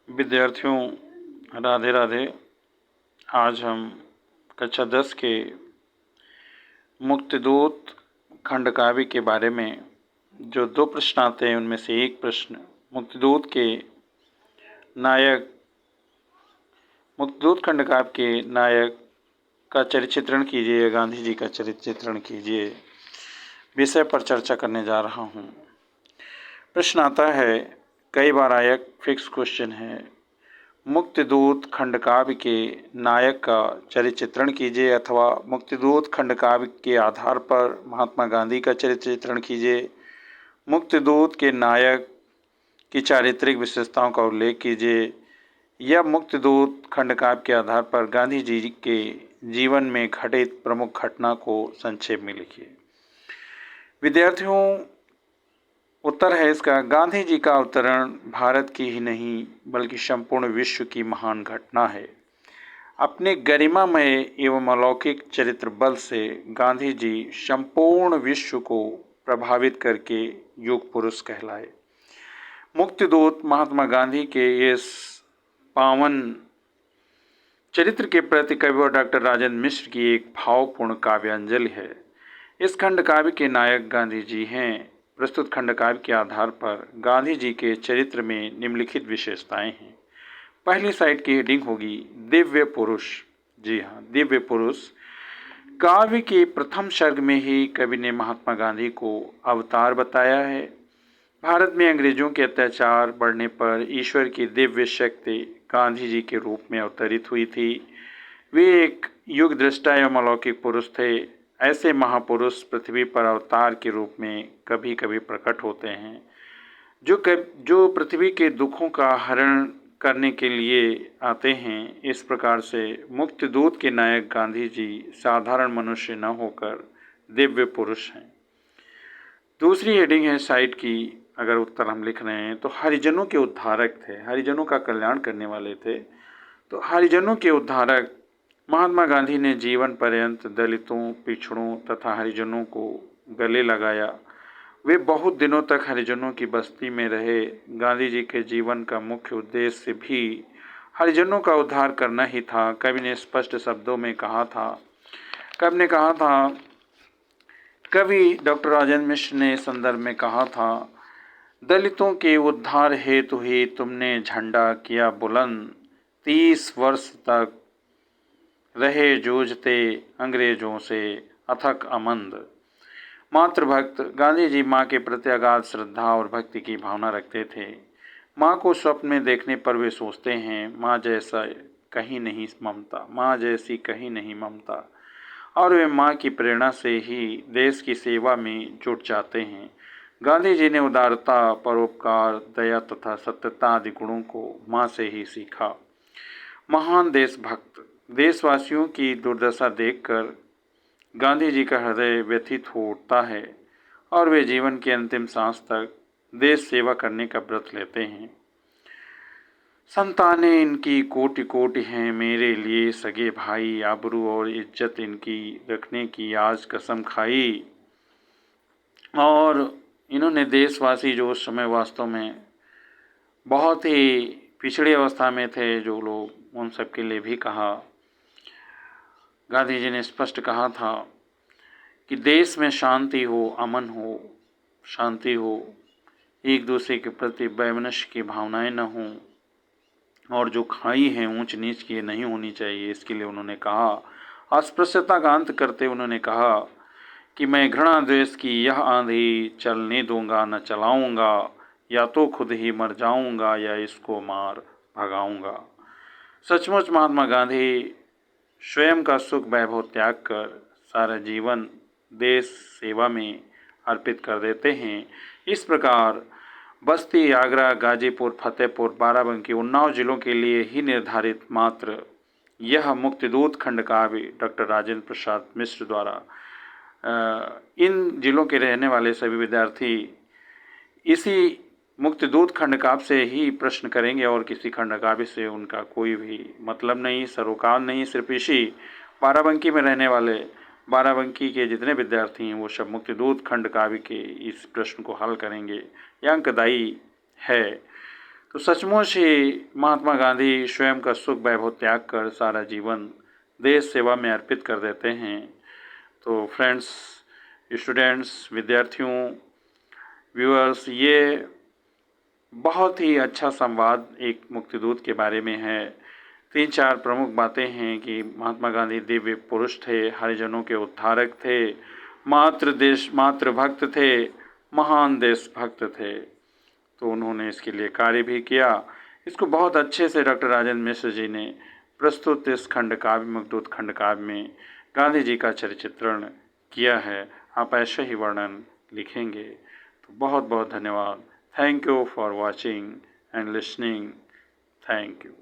विद्यार्थियों, राधे राधे। आज हम कक्षा 10 के मुक्तिदूत खंड काव्य के बारे में जो 2 प्रश्न आते हैं उनमें से एक प्रश्न मुक्तिदूत खंड काव्य के नायक का चरित्र चित्रण कीजिए, गांधी जी का चरित्र चित्रण कीजिए, विषय पर चर्चा करने जा रहा हूँ। प्रश्न आता है, कई बार आया, फिक्स क्वेश्चन है, मुक्तिदूत खंड काव्य के नायक का चरित्र चित्रण कीजिए अथवा मुक्तिदूत खंड काव्य के आधार पर महात्मा गांधी का चरित्र चित्रण कीजिए। मुक्तिदूत के नायक की चारित्रिक विशेषताओं का उल्लेख कीजिए या मुक्तिदूत खंड काव्य के आधार पर गांधी जी के जीवन में घटित प्रमुख घटना को संक्षेप में लिखिए। विद्यार्थियों, उत्तर है इसका, गांधी जी का अवतरण भारत की ही नहीं बल्कि संपूर्ण विश्व की महान घटना है। अपने गरिमामय एवं अलौकिक चरित्र बल से गांधी जी संपूर्ण विश्व को प्रभावित करके युग पुरुष कहलाए। मुक्तिदूत महात्मा गांधी के इस पावन चरित्र के प्रति कवि डॉक्टर राजेंद्र मिश्र की एक भावपूर्ण काव्यांजलि है। इस खंड काव्य के नायक गांधी जी हैं। प्रस्तुत खंड काव्य के आधार पर गांधी जी के चरित्र में निम्नलिखित विशेषताएं हैं। पहली साइड की हेडिंग होगी दिव्य पुरुष। जी हाँ, दिव्य पुरुष। काव्य के प्रथम सर्ग में ही कवि ने महात्मा गांधी को अवतार बताया है। भारत में अंग्रेजों के अत्याचार बढ़ने पर ईश्वर की दिव्य शक्ति गांधी जी के रूप में अवतरित हुई थी। वे एक युग दृष्टा एवं अलौकिक पुरुष थे। ऐसे महापुरुष पृथ्वी पर अवतार के रूप में कभी कभी प्रकट होते हैं, जो पृथ्वी के दुखों का हरण करने के लिए आते हैं। इस प्रकार से मुक्तिदूत के नायक गांधी जी साधारण मनुष्य न होकर दिव्य पुरुष हैं। दूसरी हेडिंग है साइड की, अगर उत्तर हम लिख रहे हैं तो हरिजनों के उद्धारक थे, हरिजनों का कल्याण करने वाले थे। तो हरिजनों के उद्धारक महात्मा गांधी ने जीवन पर्यंत दलितों, पिछड़ों तथा हरिजनों को गले लगाया। वे बहुत दिनों तक हरिजनों की बस्ती में रहे। गांधी जी के जीवन का मुख्य उद्देश्य भी हरिजनों का उद्धार करना ही था। कवि ने स्पष्ट शब्दों में कहा था, कवि डॉक्टर राजेंद्र मिश्र ने संदर्भ में कहा था, दलितों के उद्धार हेतु ही तुमने झंडा किया बुलंद, 30 वर्ष तक रहे जूझते अंग्रेजों से अथक अमंद। मातृभक्त गांधी जी माँ के प्रति अगाध श्रद्धा और भक्ति की भावना रखते थे। माँ को स्वप्न में देखने पर वे सोचते हैं, माँ जैसी कहीं नहीं ममता, और वे माँ की प्रेरणा से ही देश की सेवा में जुट जाते हैं। गांधी जी ने उदारता, परोपकार, दया तथा सत्यता आदि गुणों को माँ से ही सीखा। महान देशभक्त। देशवासियों की दुर्दशा देखकर गांधी जी का हृदय व्यथित हो उठता है और वे जीवन के अंतिम सांस तक देश सेवा करने का व्रत लेते हैं। संतानें इनकी कोटि कोटि हैं मेरे लिए सगे भाई, आबरू और इज्जत इनकी रखने की आज कसम खाई। और इन्होंने देशवासी जो उस समय वास्तव में बहुत ही पिछड़ी अवस्था में थे, जो लोग, उन सब के लिए भी कहा। गांधी जी ने स्पष्ट कहा था कि देश में शांति हो, अमन हो, शांति हो, एक दूसरे के प्रति वैमनस्य की भावनाएं न हों, और जो खाई हैं ऊंच नीच की नहीं होनी चाहिए। इसके लिए उन्होंने कहा, अस्पृश्यता का अंत करते उन्होंने कहा कि मैं घृणा द्वेष की यह आंधी चलने दूंगा न चलाऊंगा, या तो खुद ही मर जाऊंगा या इसको मार भगाऊंगा। सचमुच महात्मा गांधी स्वयं का सुख वैभव त्याग कर सारा जीवन देश सेवा में अर्पित कर देते हैं। इस प्रकार बस्ती, आगरा, गाजीपुर, फतेहपुर, बाराबंकी, उन्नाव जिलों के लिए ही निर्धारित मात्र यह मुक्तिदूत खंड काव्य डॉक्टर राजेंद्र प्रसाद मिश्र द्वारा इन जिलों के रहने वाले सभी विद्यार्थी इसी मुक्तिदूत खंड काव्य से ही प्रश्न करेंगे और किसी खंड काव्य से उनका कोई भी मतलब नहीं, सरोकार नहीं। सिर्फ इसी बाराबंकी में रहने वाले बाराबंकी के जितने विद्यार्थी हैं वो सब मुक्तिदूत खंड काव्य के इस प्रश्न को हल करेंगे। यह अंकदायी है। तो सचमुच ही महात्मा गांधी स्वयं का सुख वैभव त्याग कर सारा जीवन देश सेवा में अर्पित कर देते हैं। तो फ्रेंड्स, स्टूडेंट्स, विद्यार्थियों, व्यूअर्स, ये बहुत ही अच्छा संवाद एक मुक्तिदूत के बारे में है। 3-4 प्रमुख बातें हैं कि महात्मा गांधी दिव्य पुरुष थे, हरिजनों के उद्धारक थे, मातृभक्त थे, महान देशभक्त थे। तो उन्होंने इसके लिए कार्य भी किया। इसको बहुत अच्छे से डॉक्टर राजेंद्र मिश्र जी ने प्रस्तुत इस खंडकाव्य, मुक्तिदूत खंडकाव्य में गांधी जी का चरित्रण किया है। आप ऐसे ही वर्णन लिखेंगे। तो बहुत बहुत धन्यवाद। Thank you for watching and listening. Thank you.